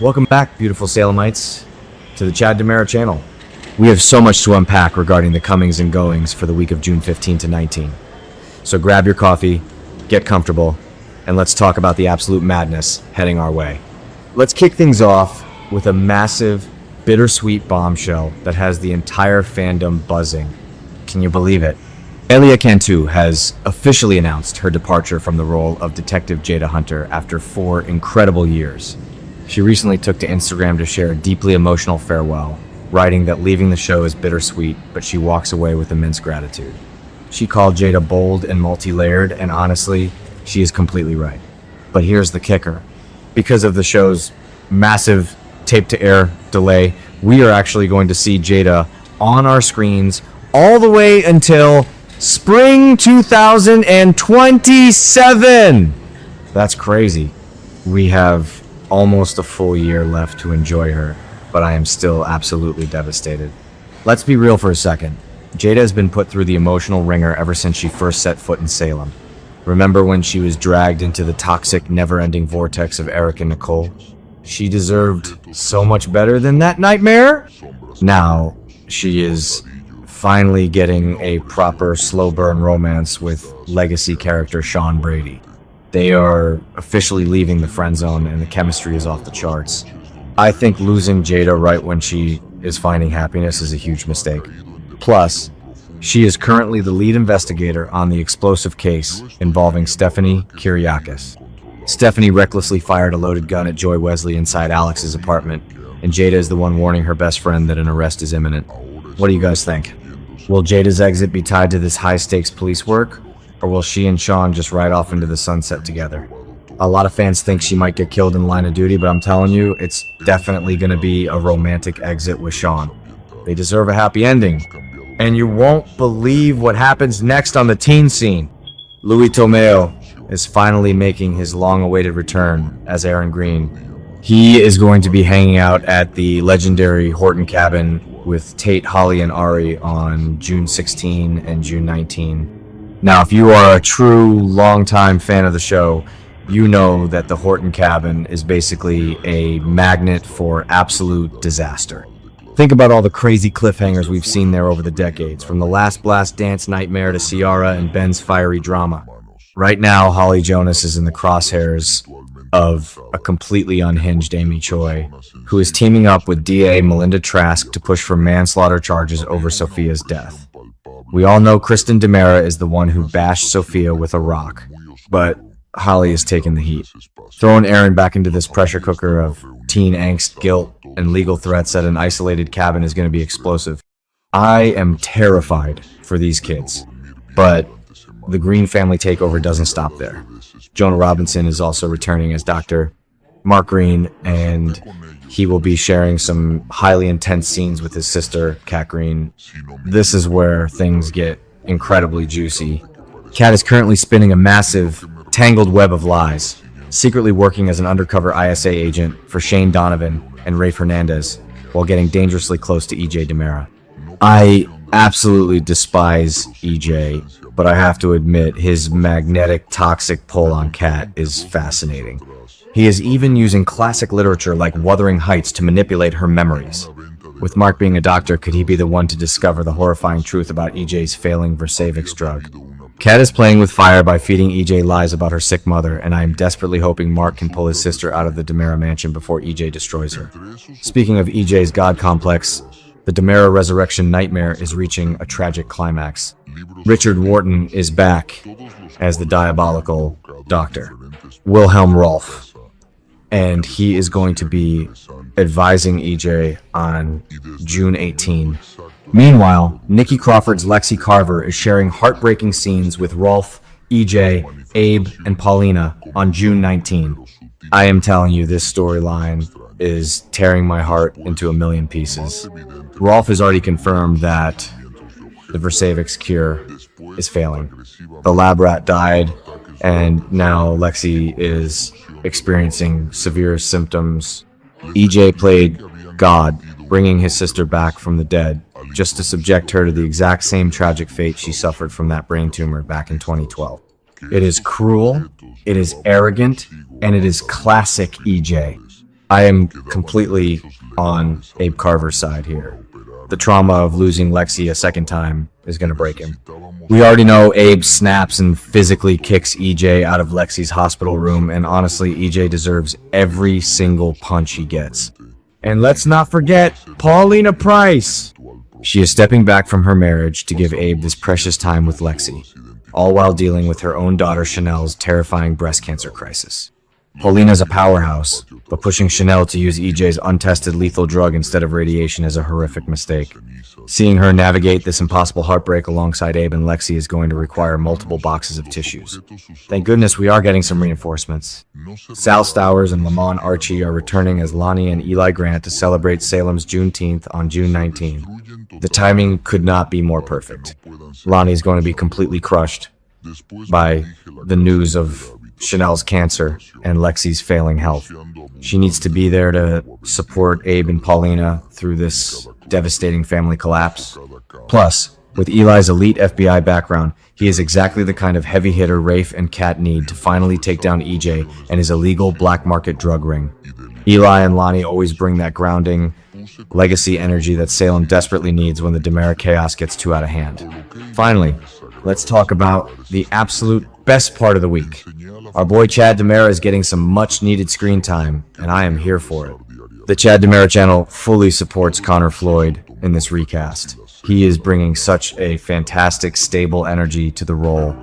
Welcome back, beautiful Salemites, to the Chad DiMera channel. We have so much to unpack regarding the comings and goings for the week of June 15 to 19. So grab your coffee, get comfortable, and let's talk about the absolute madness heading our way. Let's kick things off with a massive, bittersweet bombshell that has the entire fandom buzzing. Can you believe it? Elia Cantu has officially announced her departure from the role of Detective Jada Hunter after 4 incredible years. She recently took to Instagram to share a deeply emotional farewell, writing that leaving the show is bittersweet, but she walks away with immense gratitude. She called Jada bold and multi-layered, and honestly, she is completely right. But here's the kicker. Because of the show's massive tape-to-air delay, we are actually going to see Jada on our screens all the way until spring 2027! That's crazy. We have almost a full year left to enjoy her, but I am still absolutely devastated. Let's be real for a second. Jada has been put through the emotional ringer ever since she first set foot in Salem. Remember when she was dragged into the toxic, never-ending vortex of Eric and Nicole? She deserved so much better than that nightmare. Now, she is finally getting a proper slow-burn romance with legacy character Sean Brady. They are officially leaving the friend zone and the chemistry is off the charts. I think losing Jada right when she is finding happiness is a huge mistake. Plus, she is currently the lead investigator on the explosive case involving Stephanie Kyriakis. Stephanie recklessly fired a loaded gun at Joy Wesley inside Alex's apartment, and Jada is the one warning her best friend that an arrest is imminent. What do you guys think? Will Jada's exit be tied to this high-stakes police work? Or will she and Sean just ride off into the sunset together? A lot of fans think she might get killed in line of duty, but I'm telling you, it's definitely going to be a romantic exit with Sean. They deserve a happy ending. And you won't believe what happens next on the teen scene. Louis Tomeo is finally making his long-awaited return as Aaron Greene. He is going to be hanging out at the legendary Horton cabin with Tate, Holly, and Ari on June 16 and June 19. Now, if you are a true longtime fan of the show, you know that the Horton cabin is basically a magnet for absolute disaster. Think about all the crazy cliffhangers we've seen there over the decades, from the Last Blast dance nightmare to Ciara and Ben's fiery drama. Right now, Holly Jonas is in the crosshairs of a completely unhinged Amy Choi, who is teaming up with DA Melinda Trask to push for manslaughter charges over Sophia's death. We all know Kristen DiMera is the one who bashed Sophia with a rock, but Holly is taking the heat. Throwing Aaron back into this pressure cooker of teen angst, guilt, and legal threats at an isolated cabin is going to be explosive. I am terrified for these kids, but the Greene family takeover doesn't stop there. Jonah Robinson is also returning as Dr. Mark Greene, and he will be sharing some highly intense scenes with his sister, Kat Greene. This is where things get incredibly juicy. Kat is currently spinning a massive, tangled web of lies, secretly working as an undercover ISA agent for Shane Donovan and Rafe Hernandez, while getting dangerously close to EJ DiMera. I absolutely despise EJ, but I have to admit his magnetic, toxic pull on Kat is fascinating. He is even using classic literature like Wuthering Heights to manipulate her memories. With Mark being a doctor, could he be the one to discover the horrifying truth about EJ's failing Versavix drug? Kat is playing with fire by feeding EJ lies about her sick mother, and I am desperately hoping Mark can pull his sister out of the DiMera mansion before EJ destroys her. Speaking of EJ's god complex, the DiMera resurrection nightmare is reaching a tragic climax. Richard Wharton is back as the diabolical doctor, Wilhelm Rolf, and he is going to be advising EJ on June 18. Meanwhile, Nikki Crawford's Lexi Carver is sharing heartbreaking scenes with Rolf, EJ, Abe, and Paulina on June 19. I am telling you, this storyline is tearing my heart into a million pieces. Rolf has already confirmed that the Versavix cure is failing. The lab rat died, and now Lexi is experiencing severe symptoms. EJ played God, bringing his sister back from the dead, just to subject her to the exact same tragic fate she suffered from that brain tumor back in 2012. It is cruel, it is arrogant, and it is classic EJ. I am completely on Abe Carver's side here. The trauma of losing Lexi a second time is going to break him. We already know Abe snaps and physically kicks EJ out of Lexi's hospital room, and honestly, EJ deserves every single punch he gets. And let's not forget Paulina Price. She is stepping back from her marriage to give Abe this precious time with Lexi, all while dealing with her own daughter Chanel's terrifying breast cancer crisis. Paulina's a powerhouse, but pushing Chanel to use EJ's untested lethal drug instead of radiation is a horrific mistake. Seeing her navigate this impossible heartbreak alongside Abe and Lexi is going to require multiple boxes of tissues. Thank goodness we are getting some reinforcements. Sal Stowers and Lamon Archey are returning as Lani and Eli Grant to celebrate Salem's Juneteenth on June 19. The timing could not be more perfect. Lani is going to be completely crushed by the news of Chanel's cancer and Lexi's failing health. She needs to be there to support Abe and Paulina through this devastating family collapse. Plus, with Eli's elite FBI background, he is exactly the kind of heavy hitter Rafe and Kat need to finally take down EJ and his illegal black market drug ring. Eli and Lani always bring that grounding, legacy energy that Salem desperately needs when the DiMera chaos gets too out of hand. Finally, let's talk about the absolute best part of the week. Our boy Chad DiMera is getting some much-needed screen time, and I am here for it. The Chad DiMera channel fully supports Connor Floyd in this recast. He is bringing such a fantastic, stable energy to the role.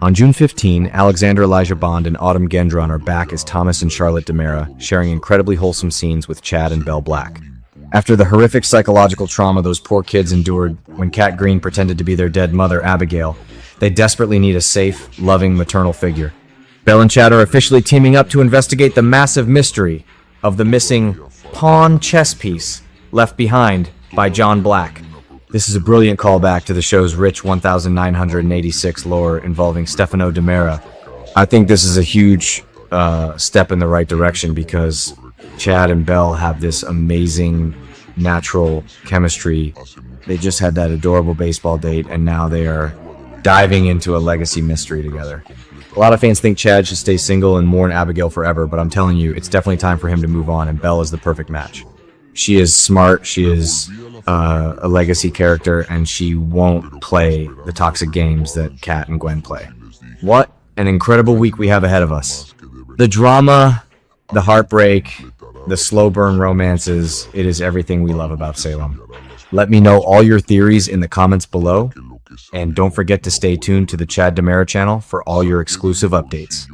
On June 15, Alexander Elijah Bond and Autumn Gendron are back as Thomas and Charlotte DiMera, sharing incredibly wholesome scenes with Chad and Belle Black. After the horrific psychological trauma those poor kids endured when Kat Green pretended to be their dead mother, Abigail, they desperately need a safe, loving maternal figure. Belle and Chad are officially teaming up to investigate the massive mystery of the missing pawn chess piece left behind by John Black. This is a brilliant callback to the show's rich 1986 lore involving Stefano DiMera. I think this is a huge step in the right direction because Chad and Belle have this amazing natural chemistry. They just had that adorable baseball date, and now they are diving into a legacy mystery together. A lot of fans think Chad should stay single and mourn Abigail forever, but I'm telling you, it's definitely time for him to move on, and Belle is the perfect match. She is smart, she is a legacy character, and she won't play the toxic games that Kat and Gwen play. What an incredible week we have ahead of us. The drama, the heartbreak, the slow burn romances, it is everything we love about Salem. Let me know all your theories in the comments below, and don't forget to stay tuned to the Chad DiMera channel for all your exclusive updates.